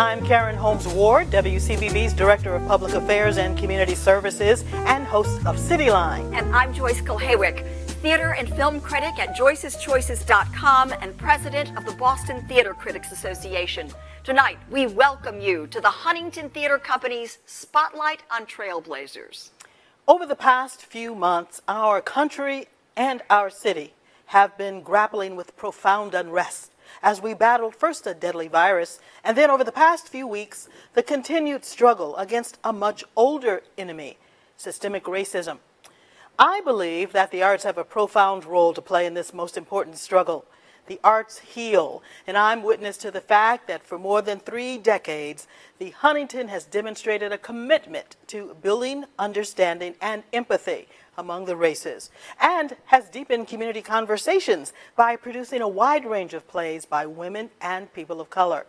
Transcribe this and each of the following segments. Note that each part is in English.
I'm Karen Holmes Ward, WCVB's Director of Public Affairs and Community Services and host of Cityline. And I'm Joyce Kilhawick, theater and film critic at joyceschoices.com and president of the Boston Theater Critics Association. Tonight, we welcome you to the Huntington Theater Company's Spotlight on Trailblazers. Over the past few months, our country and our city have been grappling with profound unrest as we battled first a deadly virus, and then over the past few weeks, the continued struggle against a much older enemy, systemic racism. I believe that the arts have a profound role to play in this most important struggle. The arts heal, and I'm witness to the fact that for more than 3 decades, the Huntington has demonstrated a commitment to building understanding and empathy among the races, and has deepened community conversations by producing a wide range of plays by women and people of color.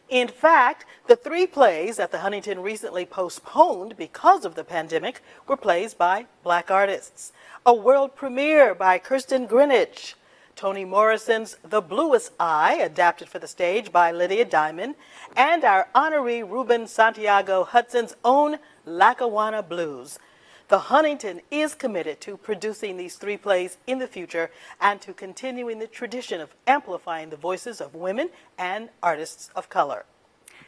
In fact, the 3 plays that the Huntington recently postponed because of the pandemic were plays by Black artists. A world premiere by Kirsten Greenwich, Toni Morrison's The Bluest Eye, adapted for the stage by Lydia Diamond, and our honoree Ruben Santiago Hudson's own Lackawanna Blues. The Huntington is committed to producing these 3 plays in the future and to continuing the tradition of amplifying the voices of women and artists of color.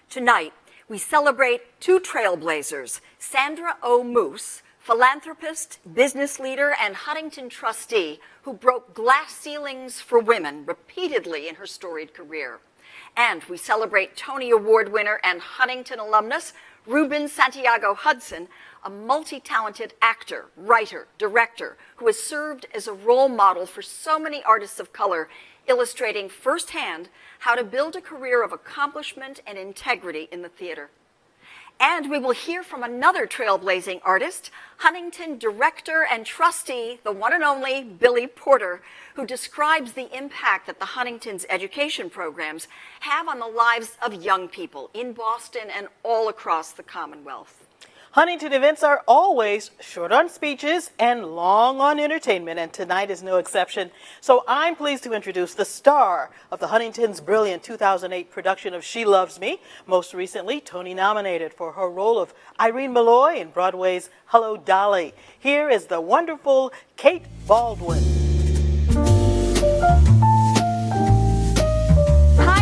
Tonight, we celebrate 2 trailblazers, Sandra O. Moose, philanthropist, business leader, and Huntington trustee who broke glass ceilings for women repeatedly in her storied career. And we celebrate Tony Award winner and Huntington alumnus, Ruben Santiago Hudson, a multi-talented actor, writer, director who has served as a role model for so many artists of color, illustrating firsthand how to build a career of accomplishment and integrity in the theater. And we will hear from another trailblazing artist, Huntington director and trustee, the one and only Billy Porter, who describes the impact that the Huntington's education programs have on the lives of young people in Boston and all across the Commonwealth. Huntington events are always short on speeches and long on entertainment, and tonight is no exception. So I'm pleased to introduce the star of the Huntington's brilliant 2008 production of She Loves Me, most recently Tony nominated for her role of Irene Malloy in Broadway's Hello, Dolly. Here is the wonderful Kate Baldwin.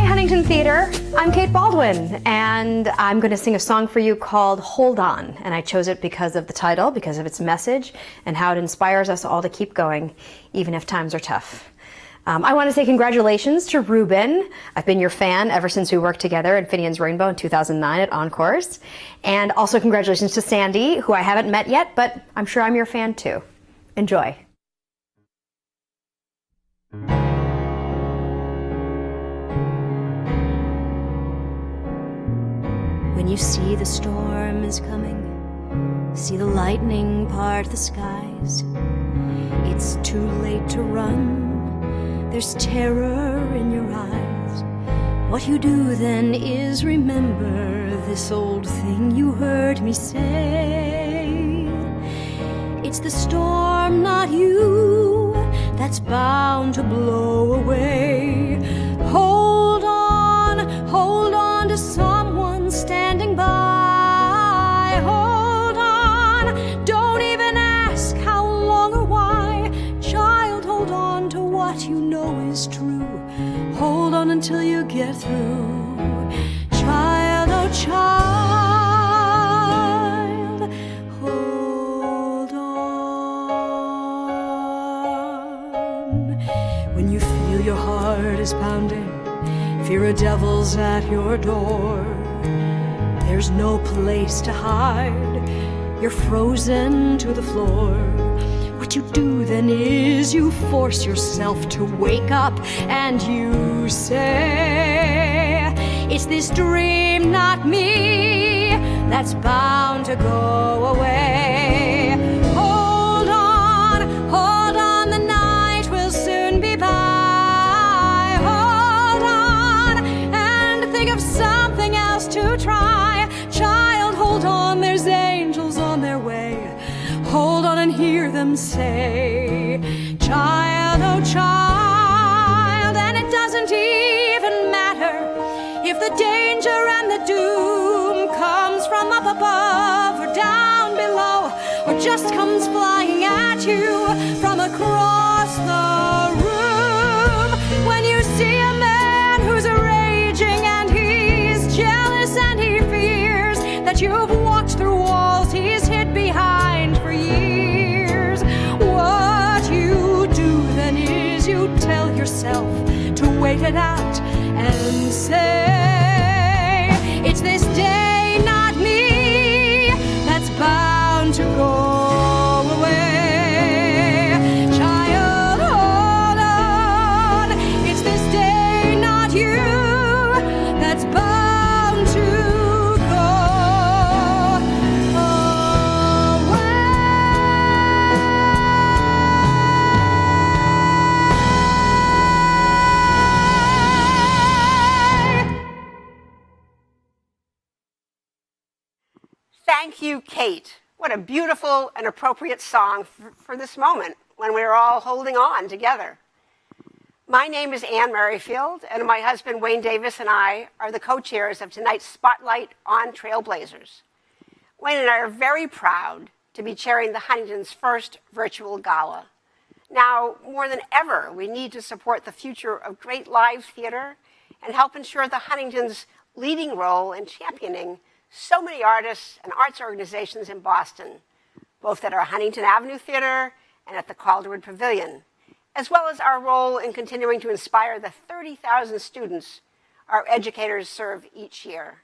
Huntington Theater. I'm Kate Baldwin, and I'm going to sing a song for you called Hold On. And I chose it because of the title, because of its message, and how it inspires us all to keep going, even if times are tough. I want to say congratulations to Ruben. I've been your fan ever since we worked together in Finian's Rainbow in 2009 at Encores. And also congratulations to Sandy, who I haven't met yet, but I'm sure I'm your fan too. Enjoy. When you see the storm is coming, see the lightning part the skies, it's too late to run, there's terror in your eyes. What you do then is remember this old thing you heard me say. It's the storm, not you, that's bound to blow away. Hold on to someone standing by. Hold on, don't even ask how long or why. Child, hold on to what you know is true. Hold on until you get through. Child, oh child, hold on. When you feel your heart is pounding, fear a devil's at your door, there's no place to hide, you're frozen to the floor. What you do then is you force yourself to wake up and you say, it's this dream, not me, that's bound to go away. Hold on, the night will soon be by. Hold on, and think of something else to try. Child, hold on, there's angels on their way. Hold on and hear them say, child, oh child. And it doesn't even matter if the danger and the doom just comes flying at you from across the room. When you see a man who's raging and he's jealous and he fears that you've walked through walls he's hid behind for years, what you do then is you tell yourself to wait it out and say, it's this day, not me, that's bound to go away. Child, hold on, it's this day, not you, that's bound to go away. Thank you, Kate. What a beautiful and appropriate song for this moment when we're all holding on together. My name is Ann Merrifield, and my husband Wayne Davis and I are the co-chairs of tonight's Spotlight on Trailblazers. Wayne and I are very proud to be chairing the Huntington's first virtual gala. Now, more than ever, we need to support the future of great live theater and help ensure the Huntington's leading role in championing so many artists and arts organizations in Boston, both at our Huntington Avenue Theater and at the Calderwood Pavilion, as well as our role in continuing to inspire the 30,000 students our educators serve each year.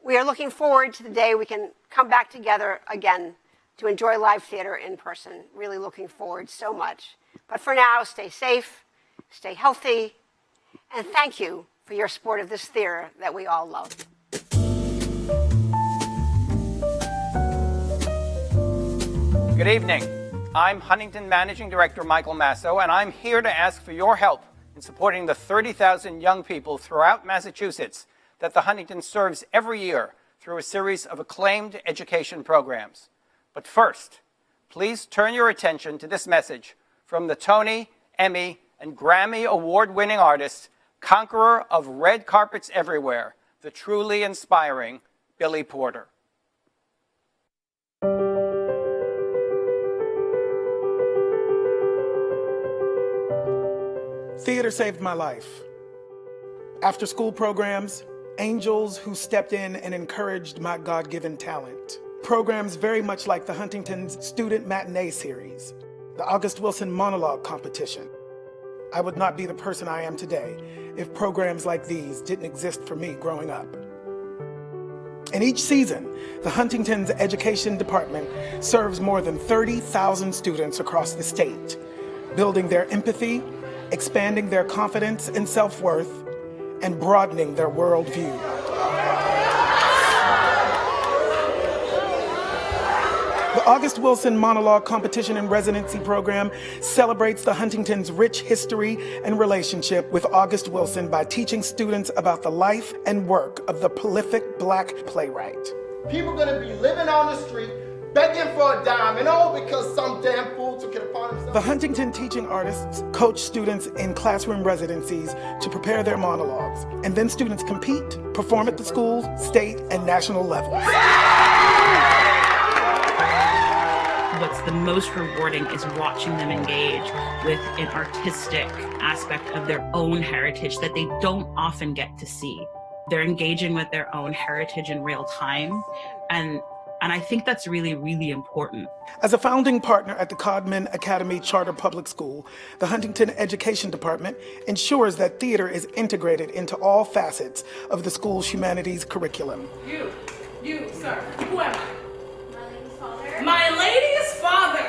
We are looking forward to the day we can come back together again to enjoy live theater in person. Really looking forward so much. But for now, stay safe, stay healthy, and thank you for your support of this theater that we all love. Good evening. I'm Huntington Managing Director Michael MASO, and I'm here to ask for your help in supporting the 30,000 young people throughout Massachusetts that the Huntington serves every year through a series of acclaimed education programs. But first, please turn your attention to this message from the Tony, Emmy, and Grammy award-winning artist, conqueror of red carpets everywhere, the truly inspiring Billy Porter. Theater saved my life. After school programs, angels who stepped in and encouraged my God-given talent. Programs very much like the Huntington's Student Matinee Series, the August Wilson Monologue Competition. I would not be the person I am today if programs like these didn't exist for me growing up. In each season, the Huntington's Education Department serves more than 30,000 students across the state, building their empathy, expanding their confidence and self-worth, and broadening their worldview. The August Wilson Monologue Competition and Residency Program celebrates the Huntington's rich history and relationship with August Wilson by teaching students about the life and work of the prolific Black playwright. People are gonna be living on the street, begging for a dime, and all because some damn fool took it upon himself. The Huntington teaching artists coach students in classroom residencies to prepare their monologues, and then students compete, perform at the school, state, and national levels. What's the most rewarding is watching them engage with an artistic aspect of their own heritage that they don't often get to see. They're engaging with their own heritage in real time, and I think that's really, really important. As a founding partner at the Codman Academy Charter Public School, the Huntington Education Department ensures that theater is integrated into all facets of the school's humanities curriculum. You, sir, who am I? My lady's father. My lady's father!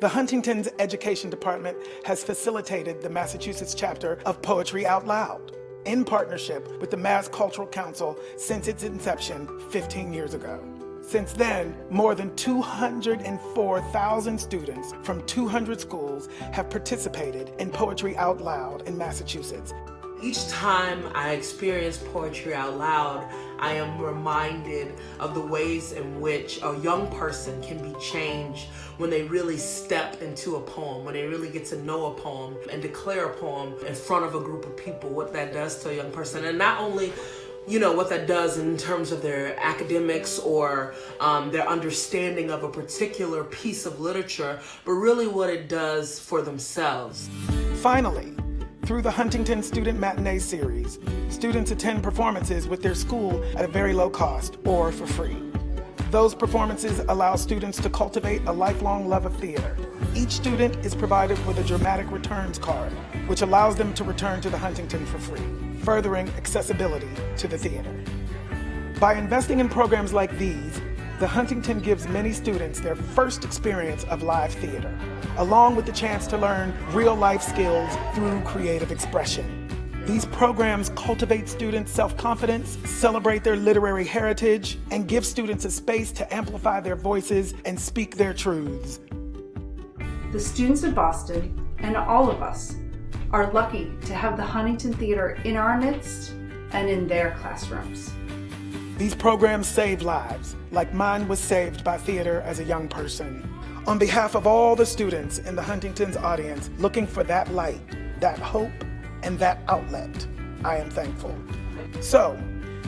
The Huntington's Education Department has facilitated the Massachusetts chapter of Poetry Out Loud in partnership with the Mass Cultural Council since its inception 15 years ago. Since then, more than 204,000 students from 200 schools have participated in Poetry Out Loud in Massachusetts. Each time I experience Poetry Out Loud, I am reminded of the ways in which a young person can be changed when they really step into a poem, when they really get to know a poem and declare a poem in front of a group of people, what that does to a young person. And not only what that does in terms of their academics or their understanding of a particular piece of literature, but really what it does for themselves. Finally, through the Huntington Student Matinee Series, students attend performances with their school at a very low cost or for free. Those performances allow students to cultivate a lifelong love of theater. Each student is provided with a dramatic returns card, which allows them to return to the Huntington for free, furthering accessibility to the theater. By investing in programs like these, the Huntington gives many students their first experience of live theater, along with the chance to learn real-life skills through creative expression. These programs cultivate students' self-confidence, celebrate their literary heritage, and give students a space to amplify their voices and speak their truths. The students of Boston, and all of us, are lucky to have the Huntington Theater in our midst and in their classrooms. These programs save lives, like mine was saved by theater as a young person. On behalf of all the students in the Huntington's audience looking for that light, that hope, and that outlet, I am thankful. So,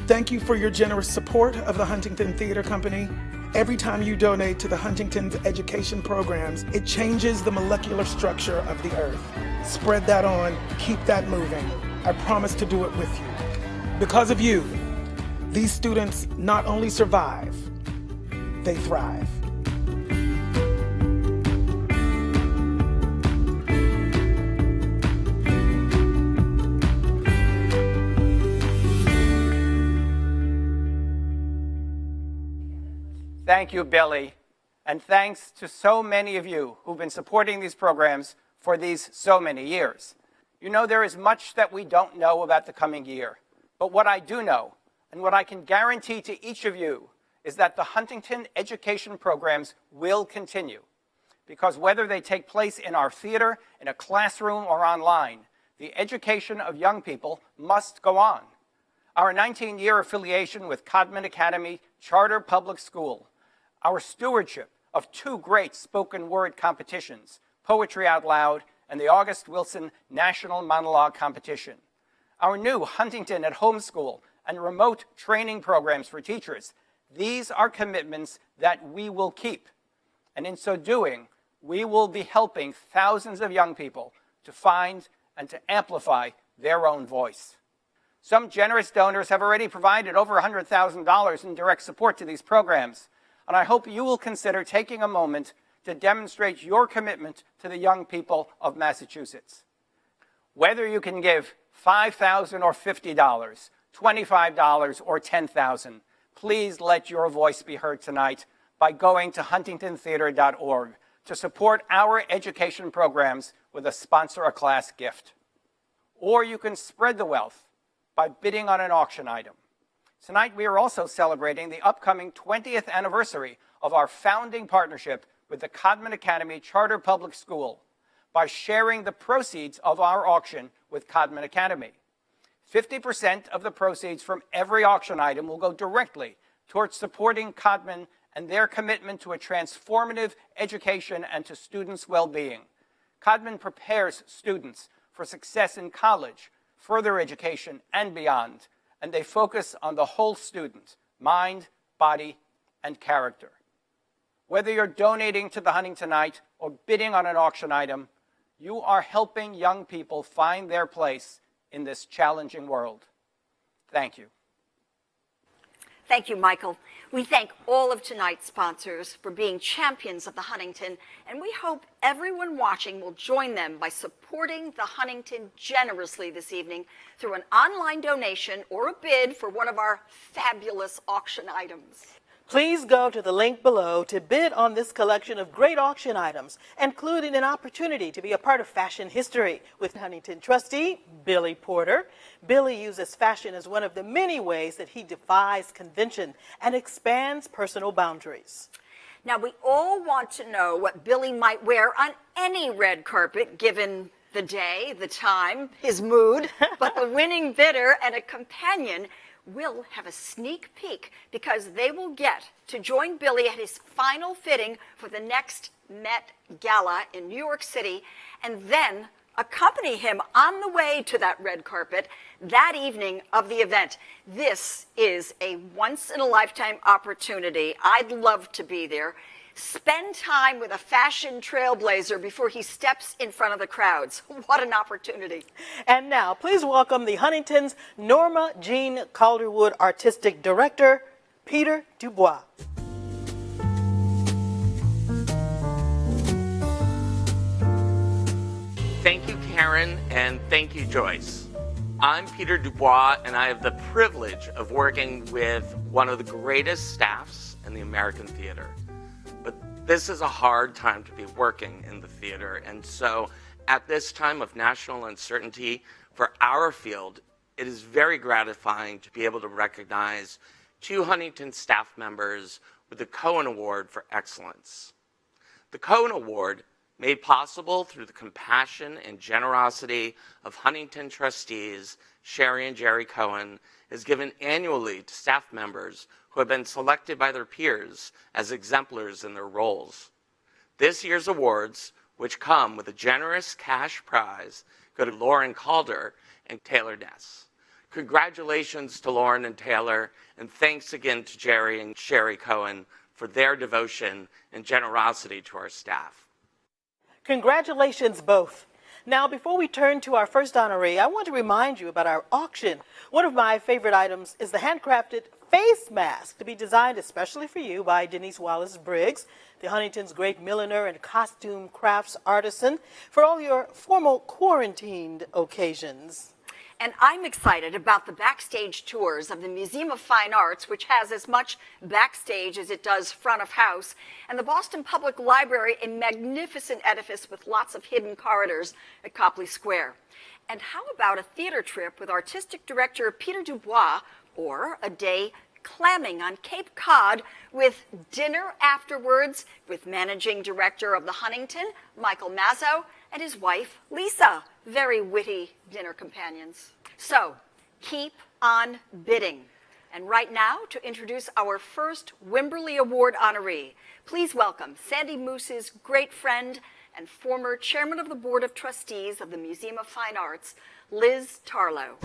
thank you for your generous support of the Huntington Theater Company. Every time you donate to the Huntington's education programs, it changes the molecular structure of the earth. Spread that on, keep that moving. I promise to do it with you. Because of you, these students not only survive, they thrive. Thank you, Billy. And thanks to so many of you who've been supporting these programs for these so many years. You know, there is much that we don't know about the coming year. But what I do know, and what I can guarantee to each of you, is that the Huntington education programs will continue. Because whether they take place in our theater, in a classroom, or online, the education of young people must go on. Our 19-year affiliation with Codman Academy Charter Public School, our stewardship of two great spoken word competitions, Poetry Out Loud and the August Wilson National Monologue Competition, our new Huntington at Home School and remote training programs for teachers, these are commitments that we will keep. And in so doing, we will be helping thousands of young people to find and to amplify their own voice. Some generous donors have already provided over $100,000 in direct support to these programs, and I hope you will consider taking a moment to demonstrate your commitment to the young people of Massachusetts. Whether you can give $5,000 or $50, $25 or $10,000, please let your voice be heard tonight by going to huntingtontheater.org to support our education programs with a Sponsor a Class gift. Or you can spread the wealth by bidding on an auction item. Tonight, we are also celebrating the upcoming 20th anniversary of our founding partnership with the Codman Academy Charter Public School by sharing the proceeds of our auction with Codman Academy. 50% of the proceeds from every auction item will go directly towards supporting Codman and their commitment to a transformative education and to students' well-being. Codman prepares students for success in college, further education, and beyond, and they focus on the whole student, mind, body, and character. Whether you're donating to the Huntingtonite or bidding on an auction item, you are helping young people find their place in this challenging world. Thank you. Thank you, Michael. We thank all of tonight's sponsors for being champions of the Huntington, and we hope everyone watching will join them by supporting the Huntington generously this evening through an online donation or a bid for one of our fabulous auction items. Please go to the link below to bid on this collection of great auction items, including an opportunity to be a part of fashion history with Huntington trustee Billy Porter. Billy uses fashion as one of the many ways that he defies convention and expands personal boundaries. Now, we all want to know what Billy might wear on any red carpet, given the day, the time, his mood, but the winning bidder and a companion will have a sneak peek because they will get to join Billy at his final fitting for the next Met Gala in New York City, and then accompany him on the way to that red carpet that evening of the event. This is a once-in-a-lifetime opportunity. I'd love to be there. Spend time with a fashion trailblazer before he steps in front of the crowds. What an opportunity. And now, please welcome the Huntington's Norma Jean Calderwood Artistic Director, Peter Dubois. Thank you, Karen, and thank you, Joyce. I'm Peter Dubois, and I have the privilege of working with one of the greatest staffs in the American theater. But this is a hard time to be working in the theater, and so at this time of national uncertainty for our field, it is very gratifying to be able to recognize 2 Huntington staff members with the Cohen Award for Excellence. The Cohen Award, made possible through the compassion and generosity of Huntington trustees Sherry and Jerry Cohen, is given annually to staff members who have been selected by their peers as exemplars in their roles. This year's awards, which come with a generous cash prize, go to Lauren Calder and Taylor Ness. Congratulations to Lauren and Taylor, and thanks again to Jerry and Sherry Cohen for their devotion and generosity to our staff. Congratulations, both. Now, before we turn to our first honoree, I want to remind you about our auction. One of my favorite items is the handcrafted face mask to be designed especially for you by Denise Wallace Briggs, the Huntington's great milliner and costume crafts artisan, for all your formal quarantined occasions. And I'm excited about the backstage tours of the Museum of Fine Arts, which has as much backstage as it does front of house, and the Boston Public Library, a magnificent edifice with lots of hidden corridors at Copley Square. And how about a theater trip with artistic director Peter Dubois, or a day clamming on Cape Cod with dinner afterwards with managing director of the Huntington, Michael MASO, and his wife, Lisa. Very witty dinner companions. So, keep on bidding. And right now, to introduce our first Wimberly Award honoree, please welcome Sandy Moose's great friend and former chairman of the Board of Trustees of the Museum of Fine Arts, Liz Tarlow.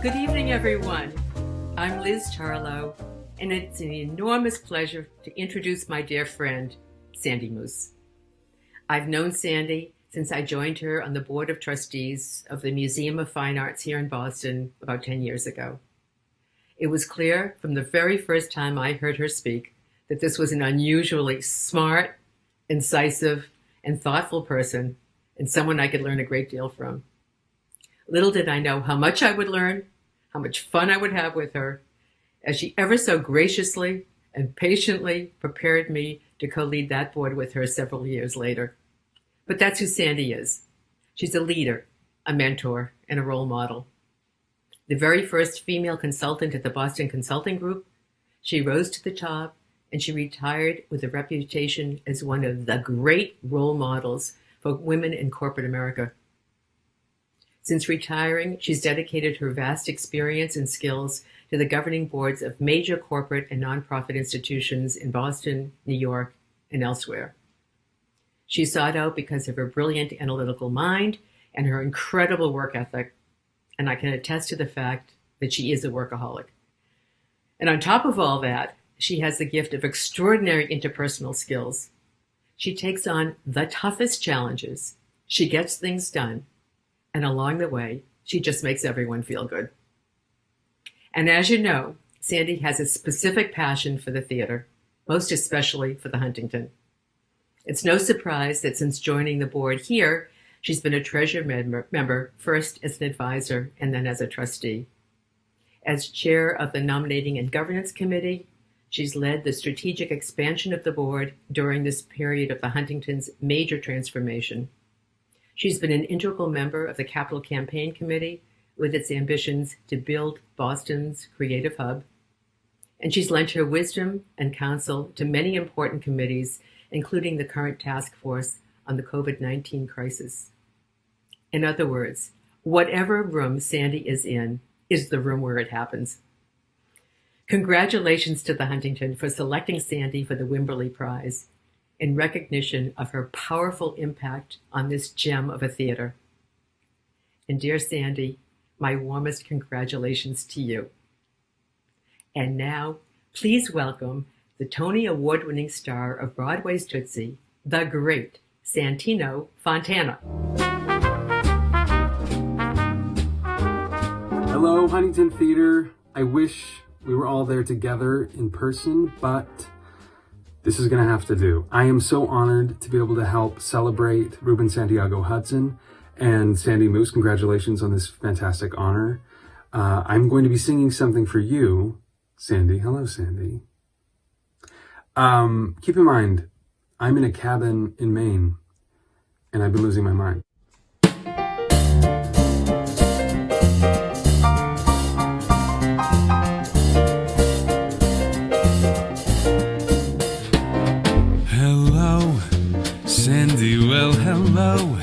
Good evening, everyone. I'm Liz Tarlow, and it's an enormous pleasure to introduce my dear friend, Sandy Moose. I've known Sandy since I joined her on the Board of Trustees of the Museum of Fine Arts here in Boston about 10 years ago. It was clear from the very first time I heard her speak that this was an unusually smart, incisive, and thoughtful person, and someone I could learn a great deal from. Little did I know how much I would learn, how much fun I would have with her, as she ever so graciously and patiently prepared me to co-lead that board with her several years later. But that's who Sandy is. She's a leader, a mentor, and a role model. The very first female consultant at the Boston Consulting Group, she rose to the top, and she retired with a reputation as one of the great role models for women in corporate America. Since retiring, she's dedicated her vast experience and skills to the governing boards of major corporate and nonprofit institutions in Boston, New York, and elsewhere. She's sought out because of her brilliant analytical mind and her incredible work ethic, and I can attest to the fact that she is a workaholic. And on top of all that, she has the gift of extraordinary interpersonal skills. She takes on the toughest challenges, she gets things done, and along the way, she just makes everyone feel good. And as you know, Sandy has a specific passion for the theater, most especially for the Huntington. It's no surprise that since joining the board here, she's been a treasury member, first as an advisor and then as a trustee. As chair of the Nominating and Governance Committee, she's led the strategic expansion of the board during this period of the Huntington's major transformation. She's been an integral member of the Capital Campaign Committee with its ambitions to build Boston's creative hub. And she's lent her wisdom and counsel to many important committees, including the current task force on the COVID-19 crisis. In other words, whatever room Sandy is in is the room where it happens. Congratulations to the Huntington for selecting Sandy for the Wimberly Prize. in recognition of her powerful impact on this gem of a theater. And dear Sandy, my warmest congratulations to you. And now, please welcome the Tony Award-winning star of Broadway's Tootsie, the great Santino Fontana. Hello, Huntington Theater. I wish we were all there together in person, but this is going to have to do. I am so honored to be able to help celebrate Ruben Santiago Hudson and Sandy Moose. Congratulations on this fantastic honor. I'm going to be singing something for you, Sandy. Hello, Sandy. Keep in mind, I'm in a cabin in Maine, and I've been losing my mind. Hello, Sandy, well, hello.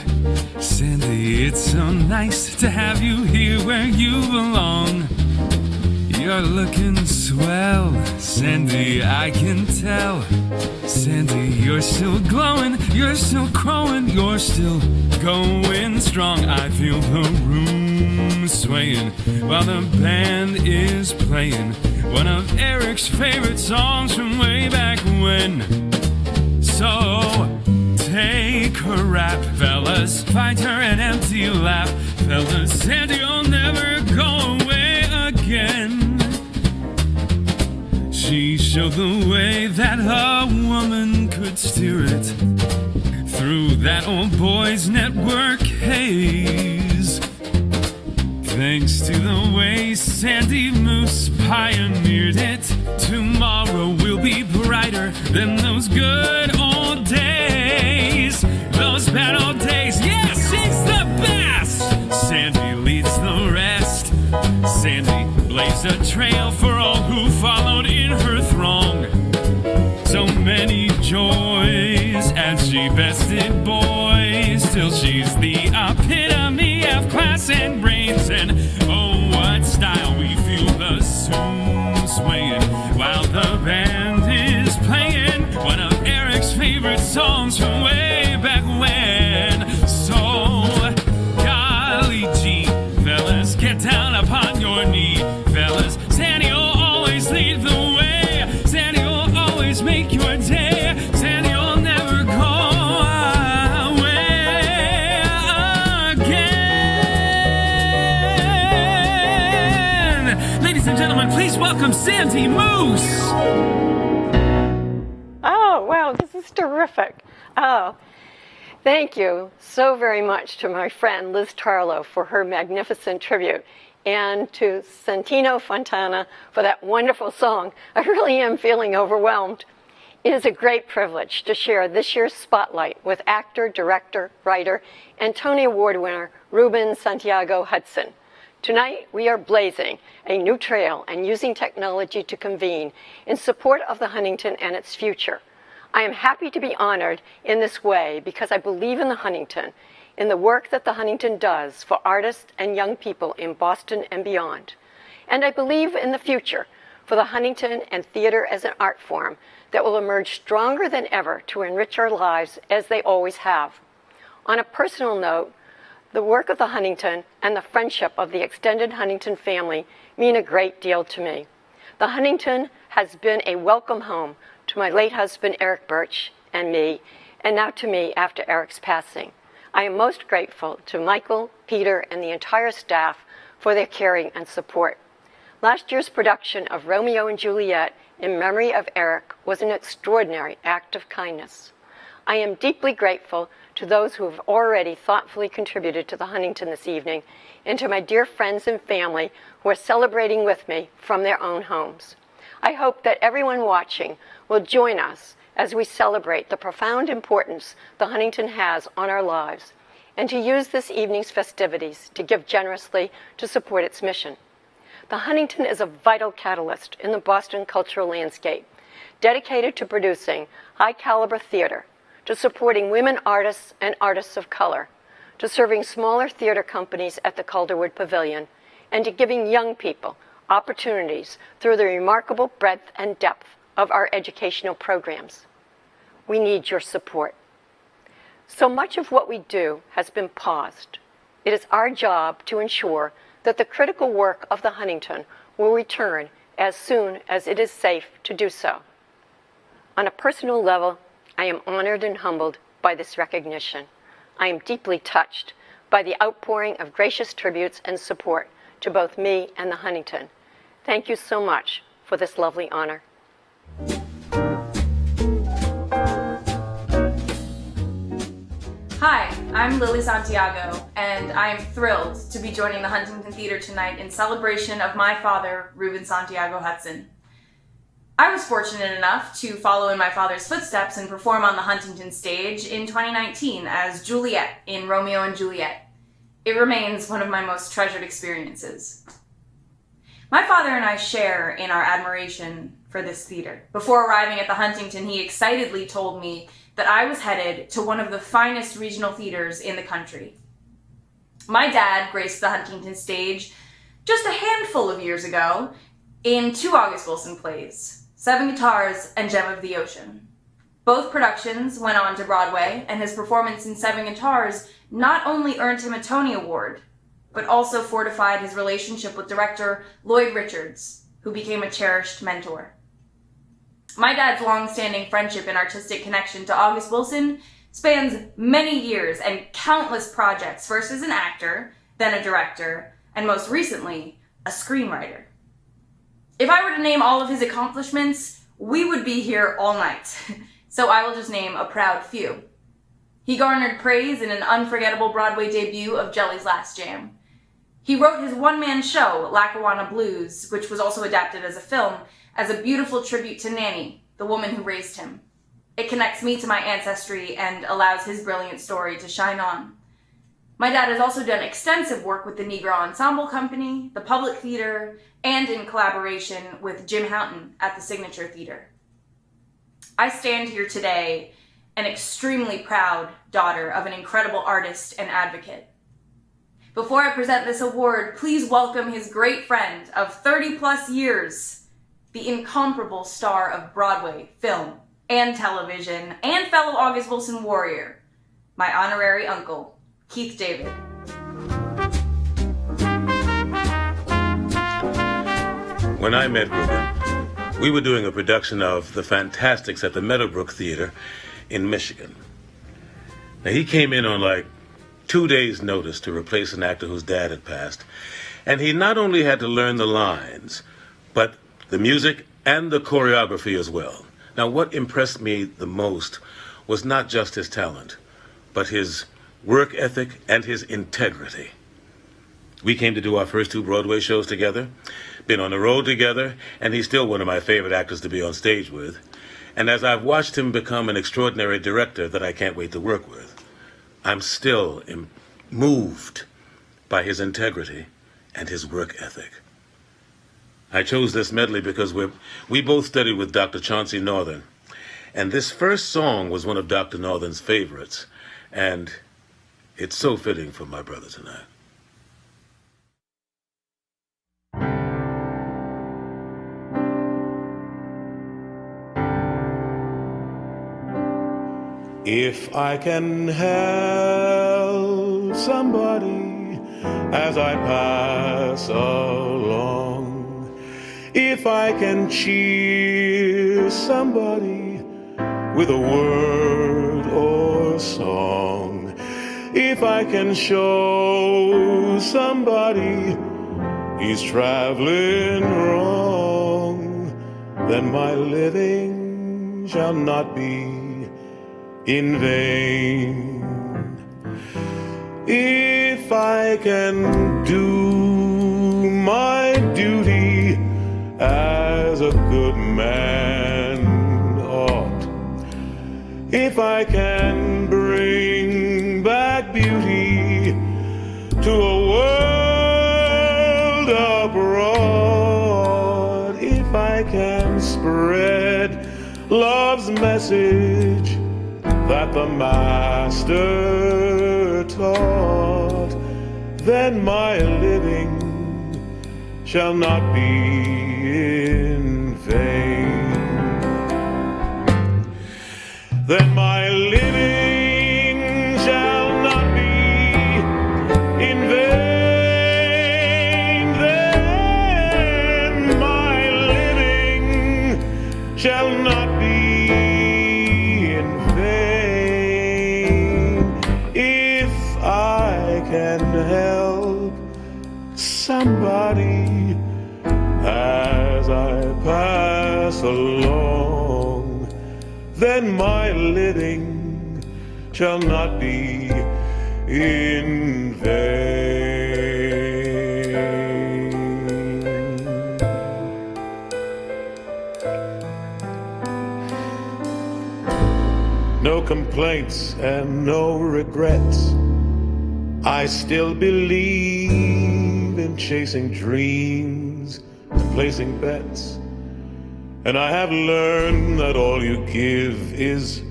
Sandy, it's so nice to have you here where you belong. You're looking swell, Sandy, I can tell. Sandy, you're still glowing, you're still crowing, you're still going strong. I feel the room swaying while the band is playing one of Eric's favorite songs from way back when. So take her rap, fellas, find her an empty lap. Fellas, Sandy will never go away again. She showed the way that a woman could steer it through that old boys network haze. Thanks to the way Sandy Moose pioneered it, tomorrow will be brighter than those good old days. Those bad old days, yes, she's the best! Sandy leads the rest. Sandy blazed a trail for all who followed in her throng. So many joys as she bested boys, till she's the epitome of class and brains. And oh, what style, we feel the zoom swaying while the band is playing one of Eric's favorite songs from way back when. So, golly gee, fellas, get down upon your knee. Fellas, Sandy will always lead the way. Sandy will always make your day. Sandy will never go away again. Ladies and gentlemen, please welcome Sandy Moose. Oh, wow, this is terrific. Oh, thank you so very much to my friend Liz Tarlow for her magnificent tribute, and to Santino Fontana for that wonderful song. I really am feeling overwhelmed. It is a great privilege to share this year's spotlight with actor, director, writer, and Tony Award winner Ruben Santiago Hudson. Tonight, we are blazing a new trail and using technology to convene in support of the Huntington and its future. I am happy to be honored in this way because I believe in the Huntington, in the work that the Huntington does for artists and young people in Boston and beyond. And I believe in the future for the Huntington and theater as an art form that will emerge stronger than ever to enrich our lives as they always have. On a personal note, the work of the Huntington and the friendship of the extended Huntington family mean a great deal to me. The Huntington has been a welcome home to my late husband Eric Birch and me, and now to me after Eric's passing. I am most grateful to Michael, Peter, and the entire staff for their caring and support. Last year's production of Romeo and Juliet in memory of Eric was an extraordinary act of kindness. I am deeply grateful to those who have already thoughtfully contributed to the Huntington this evening, and to my dear friends and family who are celebrating with me from their own homes. I hope that everyone watching will join us as we celebrate the profound importance the Huntington has on our lives, and to use this evening's festivities to give generously to support its mission. The Huntington is a vital catalyst in the Boston cultural landscape, dedicated to producing high-caliber theater, to supporting women artists and artists of color, to serving smaller theater companies at the Calderwood Pavilion, and to giving young people opportunities through the remarkable breadth and depth of our educational programs. We need your support. So much of what we do has been paused. It is our job to ensure that the critical work of the Huntington will return as soon as it is safe to do so. On a personal level, I am honored and humbled by this recognition. I am deeply touched by the outpouring of gracious tributes and support to both me and the Huntington. Thank you so much for this lovely honor. Hi, I'm Lily Santiago, and I am thrilled to be joining the Huntington Theater tonight in celebration of my father, Reuben Santiago Hudson. I was fortunate enough to follow in my father's footsteps and perform on the Huntington stage in 2019 as Juliet in Romeo and Juliet. It remains one of my most treasured experiences. My father and I share in our admiration for this theater. Before arriving at the Huntington, he excitedly told me that I was headed to one of the finest regional theaters in the country. My dad graced the Huntington stage just a handful of years ago in 2 August Wilson plays, Seven Guitars and Gem of the Ocean. Both productions went on to Broadway, and his performance in Seven Guitars not only earned him a Tony Award, but also fortified his relationship with director Lloyd Richards, who became a cherished mentor. My dad's long-standing friendship and artistic connection to August Wilson spans many years and countless projects, first as an actor, then a director, and most recently, a screenwriter. If I were to name all of his accomplishments, we would be here all night. So I will just name a proud few. He garnered praise in an unforgettable Broadway debut of Jelly's Last Jam. He wrote his one-man show, Lackawanna Blues, which was also adapted as a film, as a beautiful tribute to Nanny, the woman who raised him. It connects me to my ancestry and allows his brilliant story to shine on. My dad has also done extensive work with the Negro Ensemble Company, the Public Theater, and in collaboration with Jim Houghton at the Signature Theater. I stand here today an extremely proud daughter of an incredible artist and advocate. Before I present this award, please welcome his great friend of 30-plus years, the incomparable star of Broadway, film, and television, and fellow August Wilson warrior, my honorary uncle, Keith David. When I met Reuben, we were doing a production of The Fantastics at the Meadowbrook Theater in Michigan. Now, he came in on like 2 days' notice to replace an actor whose dad had passed, and he not only had to learn the lines, but the music and the choreography as well. Now, what impressed me the most was not just his talent, but his work ethic and his integrity. We came to do our first 2 Broadway shows together, been on the road together, and he's still one of my favorite actors to be on stage with. And as I've watched him become an extraordinary director that I can't wait to work with, I'm still moved by his integrity and his work ethic. I chose this medley because we both studied with Dr. Chauncey Northern, and this first song was one of Dr. Northern's favorites, and it's so fitting for my brother tonight. If I can help somebody as I pass along, if I can cheer somebody with a word or song, if I can show somebody he's traveling wrong, then my living shall not be in vain. If I can do my duty as a good man ought, if I can bring back beauty to a world abroad, if I can spread love's message that the Master taught, then my living shall not be in vain. then my living shall not be in vain. Then my living shall not be in vain. If I can help somebody as I pass along, then my living shall not be in vain. No complaints and no regrets. I still believe in chasing dreams and placing bets. And I have learned that all you give is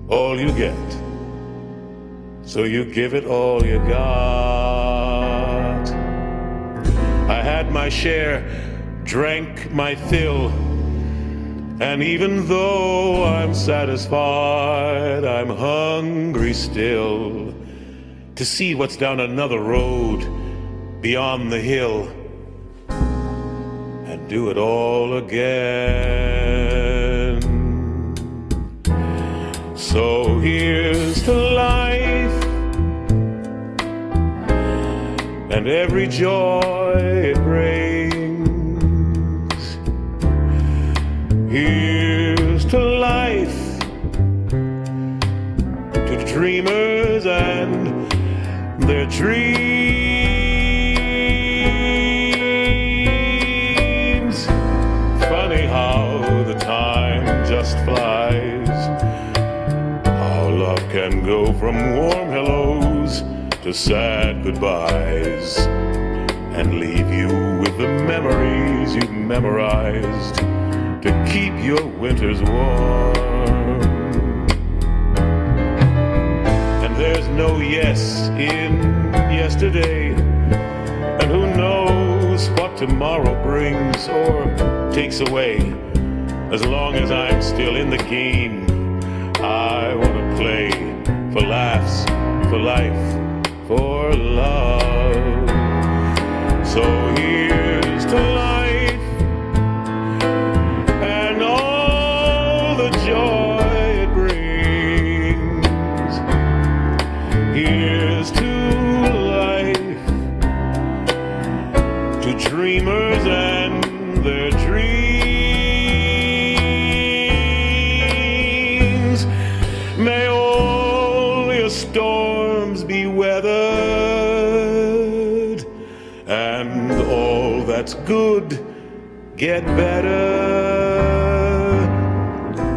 all you get. So you give it all you got. I had my share, drank my fill, and even though I'm satisfied, I'm hungry still to see what's down another road beyond the hill and do it all again. So here's to life and every joy it brings. Here's to life, to dreamers and their dreams. Funny how the time just flies, how love can go from warm hellos to sad goodbyes and leave you with the memories you've memorized to keep your winters warm. And there's no yes in yesterday, and who knows what tomorrow brings or takes away. As long as I'm still in the game, I want to play for laughs, for life, for love. So here's to life and all the joy it brings. Here's to life, to dreamers and their dreams. May all your storms be weathered and all that's good get better.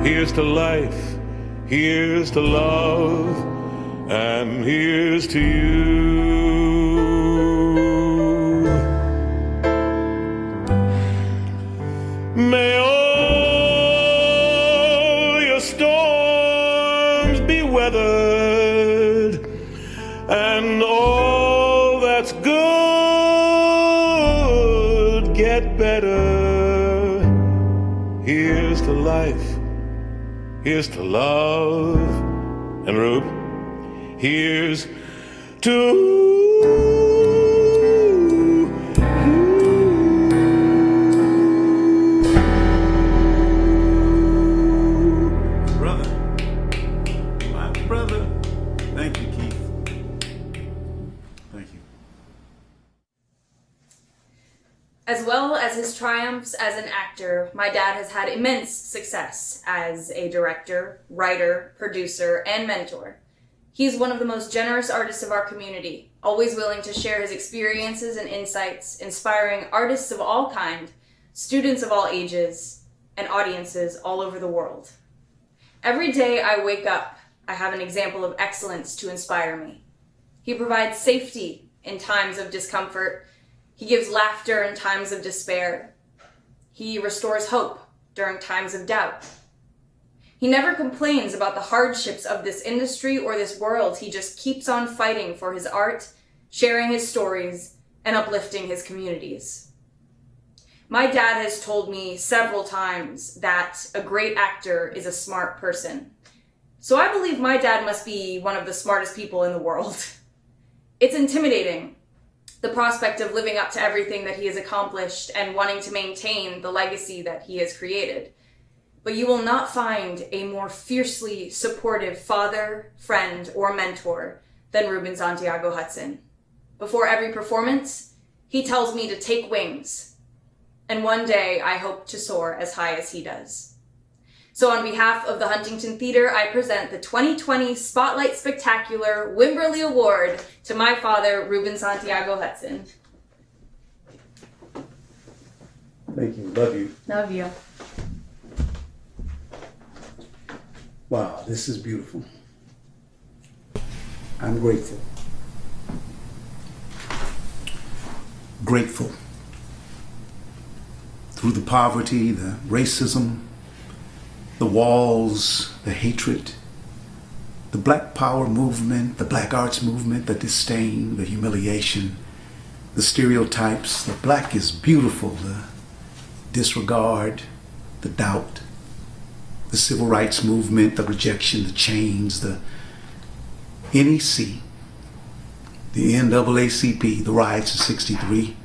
Here's to life, here's to love, and here's to you. May all your storms be weathered and all that's good get better. Here's to life, here's to love, and Rube, here's to brother, my brother. Thank you, Keith. Thank you. As well as his triumphs as an actor, my dad has had immense success as a director, writer, producer, and mentor. He's one of the most generous artists of our community, always willing to share his experiences and insights, inspiring artists of all kind, students of all ages, and audiences all over the world. Every day I wake up, I have an example of excellence to inspire me. He provides safety in times of discomfort. He gives laughter in times of despair. He restores hope during times of doubt. He never complains about the hardships of this industry or this world. He just keeps on fighting for his art, sharing his stories, and uplifting his communities. My dad has told me several times that a great actor is a smart person. So I believe my dad must be one of the smartest people in the world. It's intimidating, the prospect of living up to everything that he has accomplished and wanting to maintain the legacy that he has created. But you will not find a more fiercely supportive father, friend, or mentor than Ruben Santiago Hudson. Before every performance, he tells me to take wings, and one day I hope to soar as high as he does. So on behalf of the Huntington Theater, I present the 2020 Spotlight Spectacular Wimberly Award to my father, Ruben Santiago Hudson. Thank you. Love you. Love you. Wow, this is beautiful. I'm grateful. Grateful. Through the poverty, the racism, the walls, the hatred, the Black Power movement, the Black Arts movement, the disdain, the humiliation, the stereotypes, the black is beautiful, the disregard, the doubt, the civil rights movement, the rejection, the chains, the NEC, the NAACP, the riots of '63,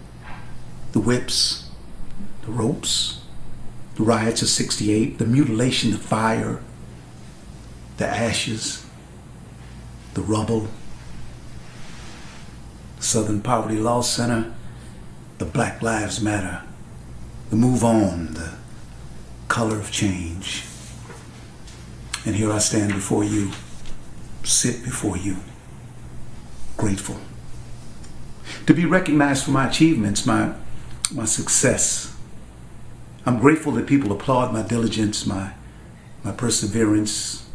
the whips, the ropes, the riots of '68, the mutilation, the fire, the ashes, the rubble, the Southern Poverty Law Center, the Black Lives Matter, the Move On, the Color of Change. And here I stand before you, sit before you, grateful. To be recognized for my achievements, my success. I'm grateful that people applaud my diligence, my perseverance,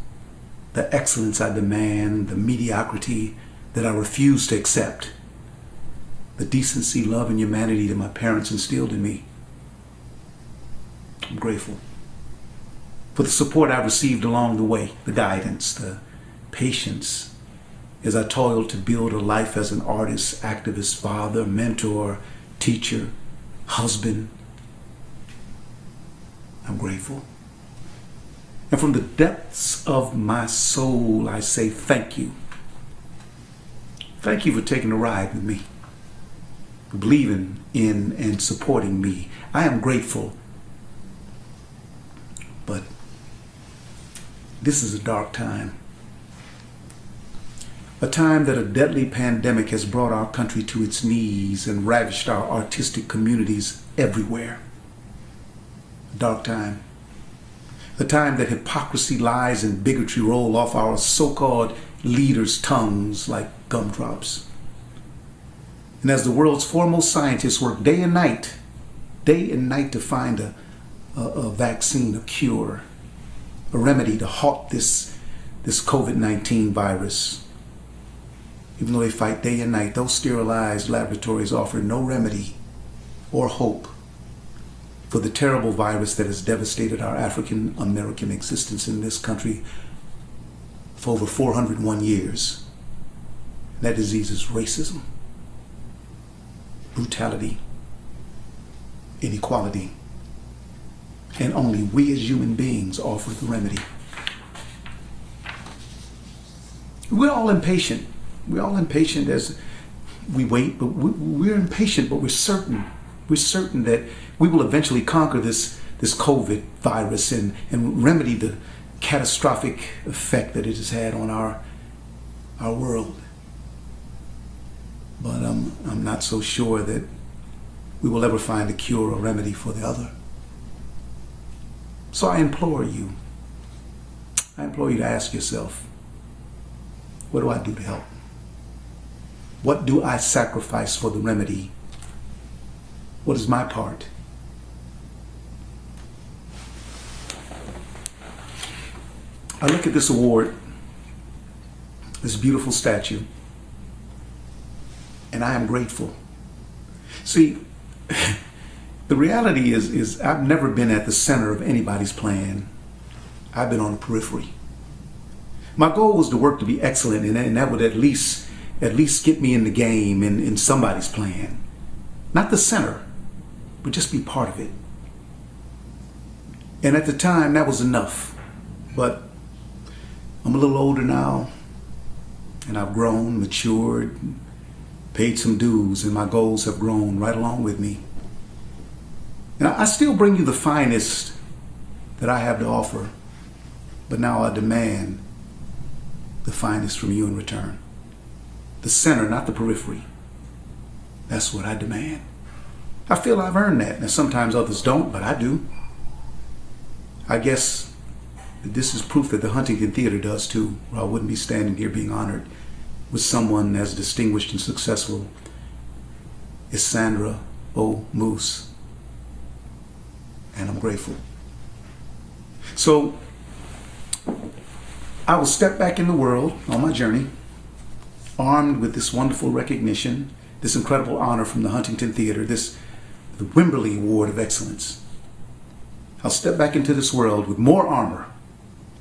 the excellence I demand, the mediocrity that I refuse to accept, the decency, love, and humanity that my parents instilled in me. I'm grateful for the support I've received along the way, the guidance, the patience, as I toiled to build a life as an artist, activist, father, mentor, teacher, husband. I'm grateful. And from the depths of my soul, I say thank you. Thank you for taking a ride with me, for believing in and supporting me. I am grateful. But this is a dark time. A time that a deadly pandemic has brought our country to its knees and ravaged our artistic communities everywhere. A dark time. A time that hypocrisy, lies, and bigotry roll off our so-called leaders' tongues like gumdrops. And as the world's foremost scientists work day and night to find a vaccine, a cure, a remedy to halt this COVID-19 virus, even though they fight day and night, those sterilized laboratories offer no remedy or hope for the terrible virus that has devastated our African American existence in this country for over 401 years. That disease is racism, brutality, inequality, and only we as human beings offer the remedy. We're all impatient. We're all impatient as we wait, but we're impatient, but we're certain. We're certain that we will eventually conquer this COVID virus and remedy the catastrophic effect that it has had on our world. But I'm not so sure that we will ever find a cure or remedy for the other. So I implore you to ask yourself, what do I do to help? What do I sacrifice for the remedy? What is my part? I look at this award, this beautiful statue, and I am grateful. See, the reality is I've never been at the center of anybody's plan. I've been on the periphery. My goal was to work to be excellent, and that would at least get me in the game in somebody's plan. Not the center, but just be part of it. And at the time, that was enough. But I'm a little older now, and I've grown, matured, paid some dues, and my goals have grown right along with me. And I still bring you the finest that I have to offer, but now I demand the finest from you in return. The center, not the periphery. That's what I demand. I feel I've earned that. Now, sometimes others don't, but I do. I guess this is proof that the Huntington Theater does too, or I wouldn't be standing here being honored with someone as distinguished and successful as Sandra O. Moose. And I'm grateful. So, I will step back in the world on my journey, armed with this wonderful recognition, this incredible honor from the Huntington Theater, the Wimberly Award of Excellence. I'll step back into this world with more armor,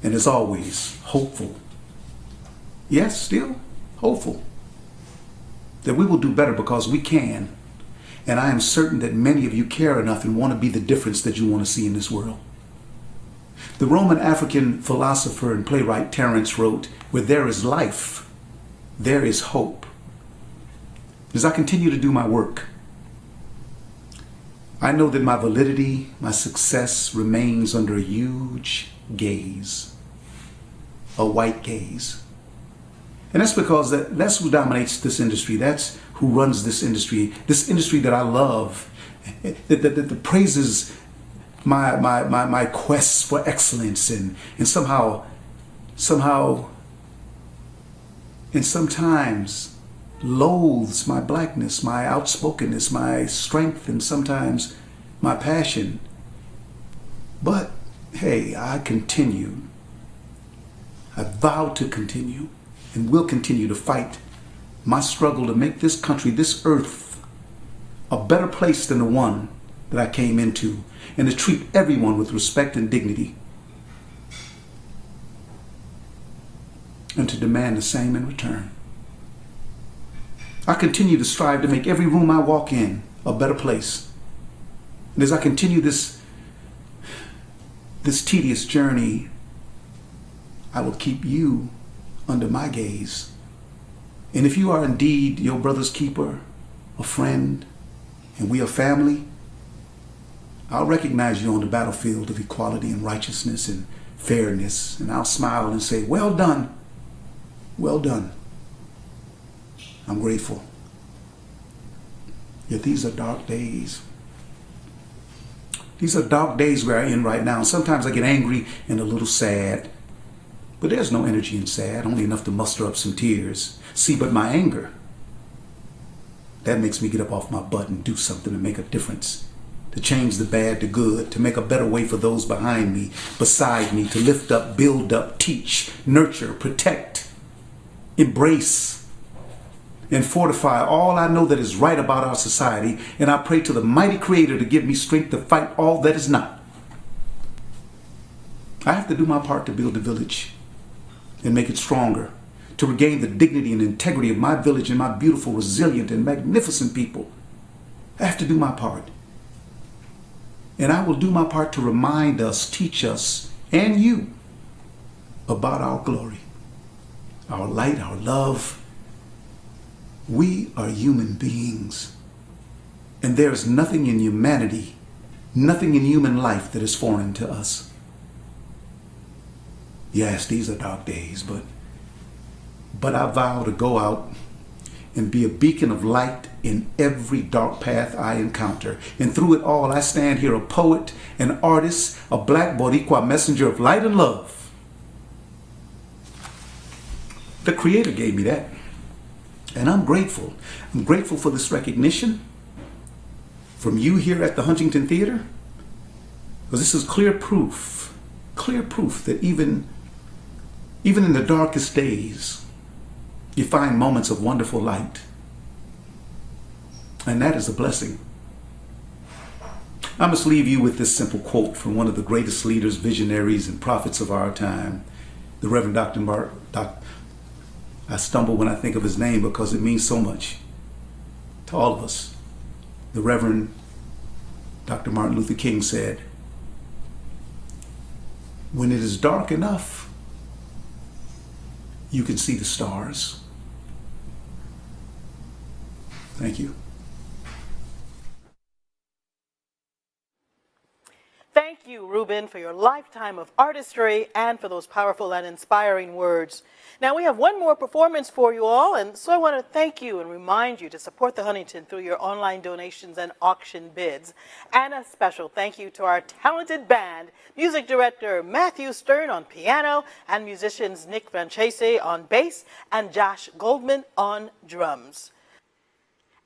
and as always, hopeful. Yes, still hopeful that we will do better because we can, and I am certain that many of you care enough and want to be the difference that you want to see in this world. The Roman African philosopher and playwright Terence wrote, "Where there is life, there is hope." As I continue to do my work, I know that my validity, my success remains under a huge gaze, a white gaze. And that's because that's who dominates this industry. That's who runs this industry that I love, that praises my quests for excellence and sometimes loathes my blackness, my outspokenness, my strength, and sometimes my passion. But hey, I continue. I vow to continue and will continue to fight my struggle to make this country, this earth, a better place than the one that I came into, and to treat everyone with respect and dignity, and to demand the same in return. I continue to strive to make every room I walk in a better place. And as I continue this tedious journey, I will keep you under my gaze. And if you are indeed your brother's keeper, a friend, and we are family, I'll recognize you on the battlefield of equality and righteousness and fairness, and I'll smile and say, "Well done, well done." I'm grateful. Yet these are dark days. These are dark days we're in right now. Sometimes I get angry and a little sad. But there's no energy in sad, only enough to muster up some tears. See, but my anger, that makes me get up off my butt and do something to make a difference. To change the bad to good, to make a better way for those behind me, beside me, to lift up, build up, teach, nurture, protect, embrace, and fortify all I know that is right about our society, and I pray to the mighty Creator to give me strength to fight all that is not. I have to do my part to build the village and make it stronger, to regain the dignity and integrity of my village and my beautiful, resilient, and magnificent people. I have to do my part. And I will do my part to remind us, teach us, and you about our glory, our light, our love. We are human beings, and there is nothing in humanity, nothing in human life that is foreign to us. Yes, these are dark days, but I vow to go out and be a beacon of light in every dark path I encounter. And through it all, I stand here a poet, an artist, a black Boricua messenger of light and love. The Creator gave me that. And I'm grateful. I'm grateful for this recognition from you here at the Huntington Theater, because this is clear proof that even in the darkest days, you find moments of wonderful light. And that is a blessing. I must leave you with this simple quote from one of the greatest leaders, visionaries, and prophets of our time, the Reverend I stumble when I think of his name because it means so much to all of us. The Reverend Dr. Martin Luther King said, "When it is dark enough, you can see the stars. Thank you. Thank you, Ruben, for your lifetime of artistry and for those powerful and inspiring words. Now, we have one more performance for you all, and so I want to thank you and remind you to support the Huntington through your online donations and auction bids. And a special thank you to our talented band, music director Matthew Stern on piano, and musicians Nick Francese on bass and Josh Goldman on drums.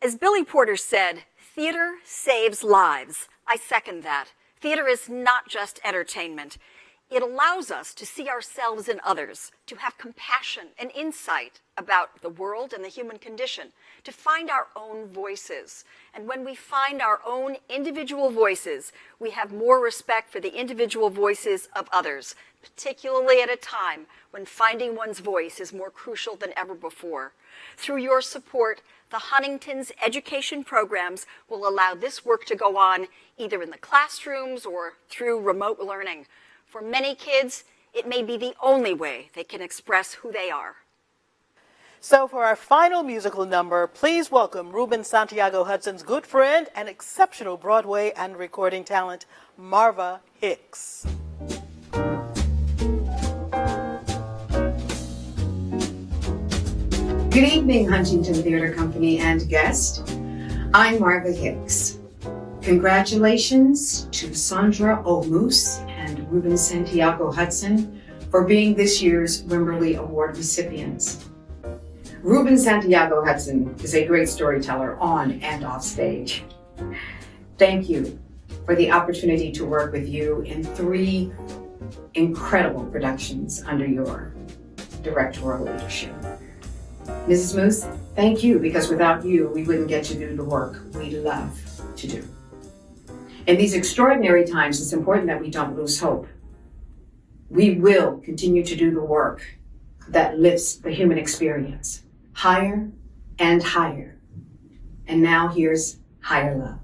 As Billy Porter said, theater saves lives. I second that. Theater is not just entertainment. It allows us to see ourselves in others, to have compassion and insight about the world and the human condition, to find our own voices. And when we find our own individual voices, we have more respect for the individual voices of others, particularly at a time when finding one's voice is more crucial than ever before. Through your support, the Huntington's education programs will allow this work to go on either in the classrooms or through remote learning. For many kids, it may be the only way they can express who they are. So for our final musical number, please welcome Ruben Santiago Hudson's good friend and exceptional Broadway and recording talent, Marva Hicks. Good evening, Huntington Theater Company and guest. I'm Marva Hicks. Congratulations to Sandra O. Moose and Ruben Santiago Hudson for being this year's Wimberly Award recipients. Ruben Santiago Hudson is a great storyteller on and off stage. Thank you for the opportunity to work with you in 3 incredible productions under your directorial leadership. Mrs. Moose, thank you, because without you, we wouldn't get to do the work we love to do. In these extraordinary times, it's important that we don't lose hope. We will continue to do the work that lifts the human experience higher and higher. And now here's Higher Love.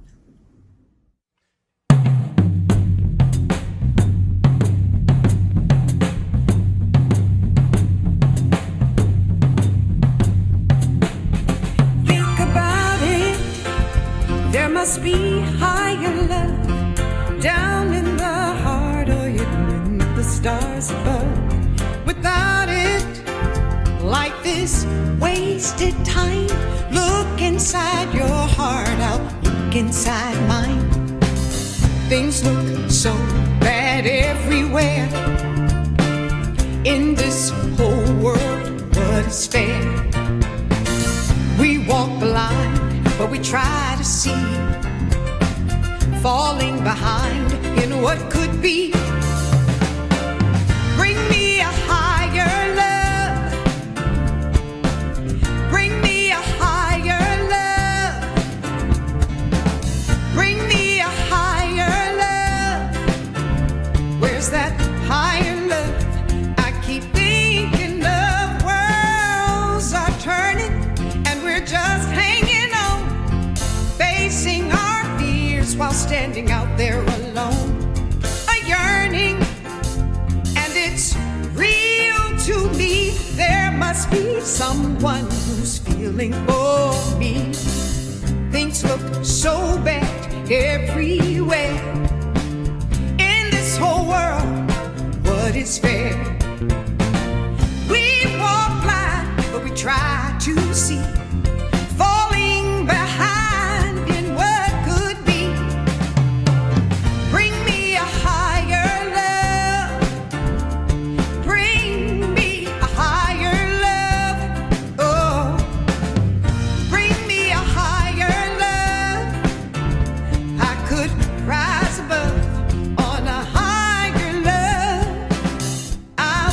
There must be higher love down in the heart or hidden in the stars above. Without it, like this wasted time, look inside your heart, I'll look inside mine. Things look so bad everywhere. In this whole world, what is fair? We walk blind, but we try to see, falling behind in what could be. Bring me a higher love. Bring me a higher love. Bring me a higher love. Where's that higher love? I keep thinking of worlds are turning and we're just hanging on, facing our fears while standing out there alone. A yearning, and it's real to me. There must be someone who's feeling for me. Things look so bad everywhere. In this whole world, what is fair? We walk blind, but we try to see, falling behind in what could be. Bring me a higher love. Bring me a higher love. Oh, bring me a higher love. I could rise above on a higher love. I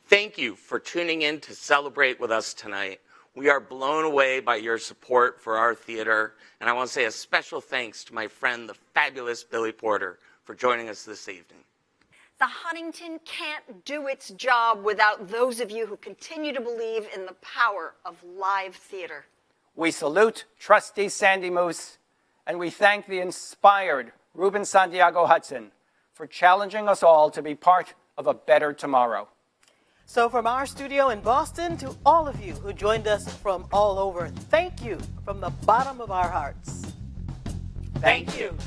Thank you for tuning in to celebrate with us tonight. We are blown away by your support for our theater, and I want to say a special thanks to my friend, the fabulous Billy Porter, for joining us this evening. The Huntington can't do its job without those of you who continue to believe in the power of live theater. We salute Trustee Sandy Moose, and we thank the inspired Ruben Santiago Hudson for challenging us all to be part of a better tomorrow. So from our studio in Boston to all of you who joined us from all over, thank you from the bottom of our hearts. Thank you.